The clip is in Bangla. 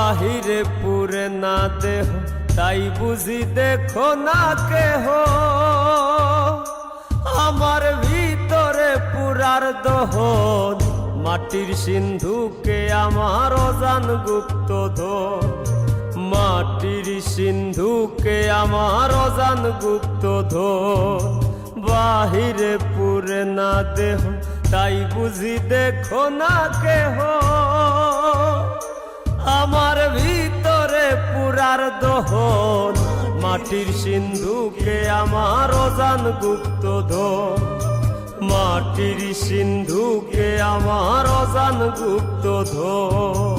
বাহিরে পুরে না দেহ, তাই বুঝি দেখো না কেহ। আমার ভিতরে পুরার দহন, মাটির সিন্ধুকে আমার অজান গুপ্তধন। মাটির সিন্ধুকে আমার অজান গুপ্তধন। বাহিরে পুরে না দেহ, তাই বুঝি দেখো না কেহ। আমার ভিতরে পুরার দহন, মাটির সিন্ধুকে আমার অজান গুপ্তধন। মাটির সিন্ধুকে আমার অজান গুপ্তধন।